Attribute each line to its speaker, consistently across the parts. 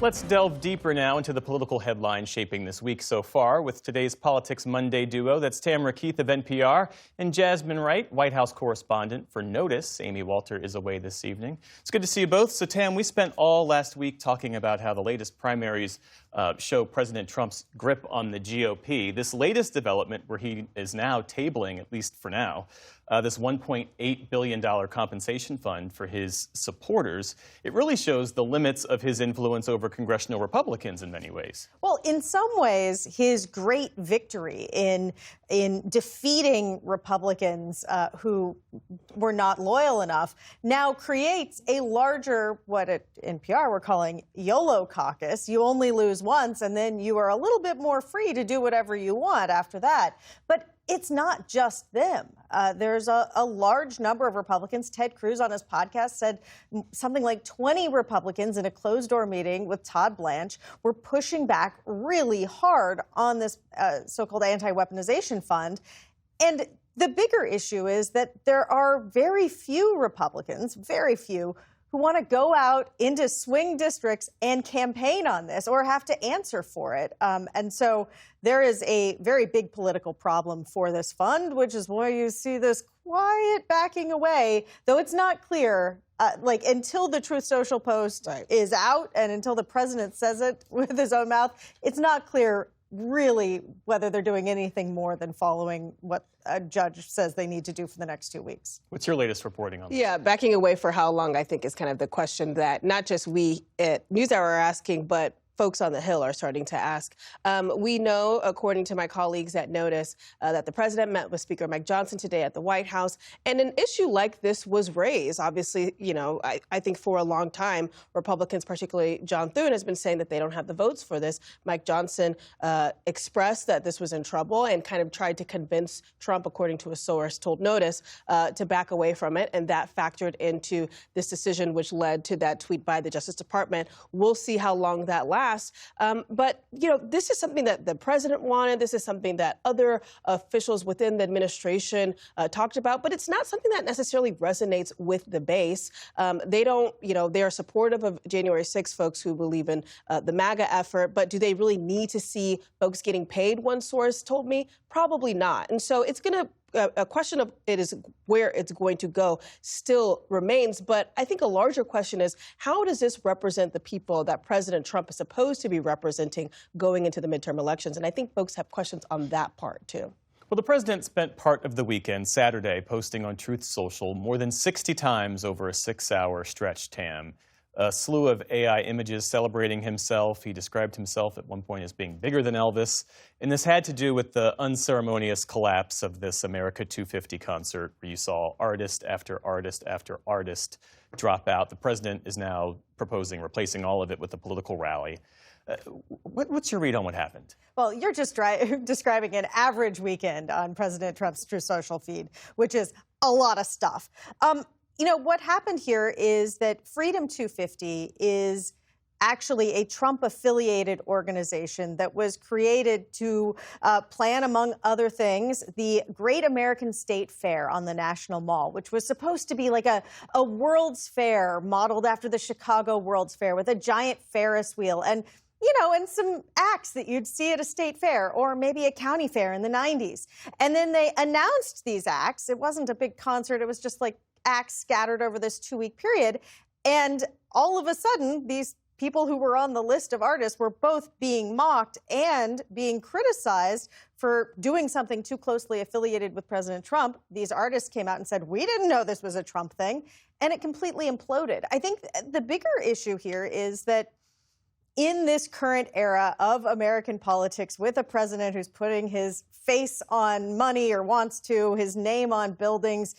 Speaker 1: Let's delve deeper now into the political headlines shaping this week so far with today's Politics Monday duo. That's Tamara Keith of NPR and Jasmine Wright, White House correspondent for NOTUS. Amy Walter is away this evening. It's good to see you both. So, Tam, we spent all last week talking about how the latest primaries show President Trump's grip on the GOP. This latest development, where he is now tabling, at least for now, this $1.8 billion compensation fund for his supporters, it really shows the limits of his influence over congressional Republicans in many ways.
Speaker 2: Well, in some ways, his great victory in defeating Republicans who were not loyal enough now creates a larger, what at NPR we're calling YOLO caucus. You only lose once, and then you are a little bit more free to do whatever you want after that. But it's not just them. There's a large number of Republicans. Ted Cruz on his podcast said something like 20 Republicans in a closed-door meeting with Todd Blanche were pushing back really hard on this so-called anti-weaponization fund. And the bigger issue is that there are very few Republicans, very few, who want to go out into swing districts and campaign on this or have to answer for it. And so there is a very big political problem for this fund, which is why you see this quiet backing away, though it's not clear, until the Truth Social post is out and until the president says it with his own mouth, it's not clear really whether they're doing anything more than following what a judge says they need to do for the next 2 weeks.
Speaker 1: What's your latest reporting on this?
Speaker 3: Yeah, backing away for how long, I think, is kind of the question that not just we at News Hour are asking, but folks on the Hill are starting to ask. We know, according to my colleagues at NOTUS, that the president met with Speaker Mike Johnson today at the White House, and an issue like this was raised. Obviously, you know, I think for a long time, Republicans, particularly John Thune, has been saying that they don't have the votes for this. Mike Johnson expressed that this was in trouble and kind of tried to convince Trump, according to a source told NOTUS, to back away from it, and that factored into this decision, which led to that tweet by the Justice Department. We'll see how long that lasts. But, you know, this is something that the president wanted. This is something that other officials within the administration talked about. But it's not something that necessarily resonates with the base. They don't, you know, they are supportive of January 6 folks who believe in the MAGA effort. But do they really need to see folks getting paid? One source told me probably not. And so it's going to a question of it is where it's going to go still remains. But I think a larger question is, how does this represent the people that President Trump is supposed to be representing going into the midterm elections? And I think folks have questions on that part, too.
Speaker 1: Well, the president spent part of the weekend, Saturday, posting on Truth Social more than 60 times over a 6-hour stretch, Tam. A slew of AI images celebrating himself. He described himself at one point as being bigger than Elvis. And this had to do with the unceremonious collapse of this America 250 concert, where you saw artist after artist after artist drop out. The president is now proposing replacing all of it with a political rally. What's your read on what happened?
Speaker 2: Well, you're just describing an average weekend on President Trump's Truth Social feed, which is a lot of stuff. You know, what happened here is that Freedom 250 is actually a Trump-affiliated organization that was created to plan, among other things, the Great American State Fair on the National Mall, which was supposed to be like a World's Fair modeled after the Chicago World's Fair with a giant Ferris wheel and, you know, and some acts that you'd see at a state fair or maybe a county fair in the 90s. And then they announced these acts. It wasn't a big concert. It was just like acts scattered over this 2-week period. And all of a sudden, these people who were on the list of artists were both being mocked and being criticized for doing something too closely affiliated with President Trump. These artists came out and said, we didn't know this was a Trump thing. And it completely imploded. I think the bigger issue here is that in this current era of American politics, with a president who's putting his face on money or wants to, his name on buildings,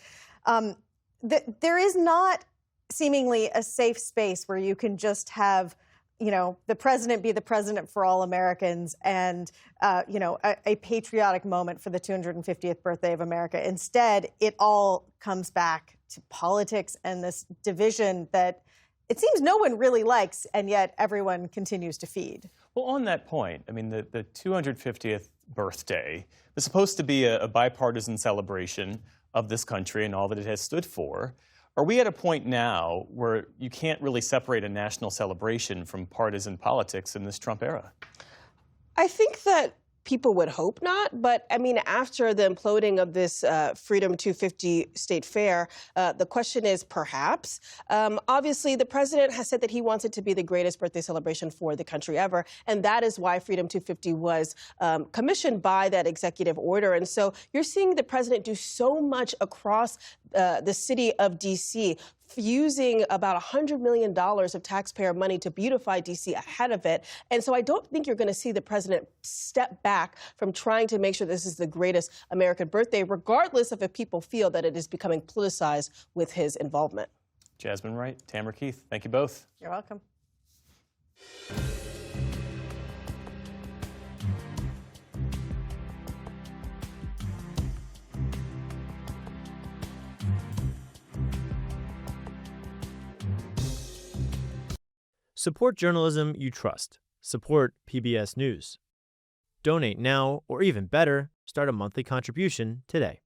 Speaker 2: there is not seemingly a safe space where you can just have, you know, the president be the president for all Americans and, you know, a patriotic moment for the 250th birthday of America. Instead, it all comes back to politics and this division that it seems no one really likes, and yet everyone continues to feed.
Speaker 1: Well, on that point, I mean, the 250th birthday was supposed to be a bipartisan celebration of this country and all that it has stood for. Are we at a point now where you can't really separate a national celebration from partisan politics in this Trump era?
Speaker 3: I think that people would hope not, but I mean, after the imploding of this Freedom 250 State Fair, the question is perhaps. Obviously, the president has said that he wants it to be the greatest birthday celebration for the country ever, and that is why Freedom 250 was commissioned by that executive order. And so you're seeing the president do so much across the city of D.C., using about $100 million of taxpayer money to beautify D.C. ahead of it. And so I don't think you're going to see the president step back from trying to make sure this is the greatest American birthday, regardless of if people feel that it is becoming politicized with his involvement.
Speaker 1: Jasmine Wright, Tamara Keith, thank you both.
Speaker 2: You're welcome.
Speaker 4: Support journalism you trust. Support PBS News. Donate now, or even better, start a monthly contribution today.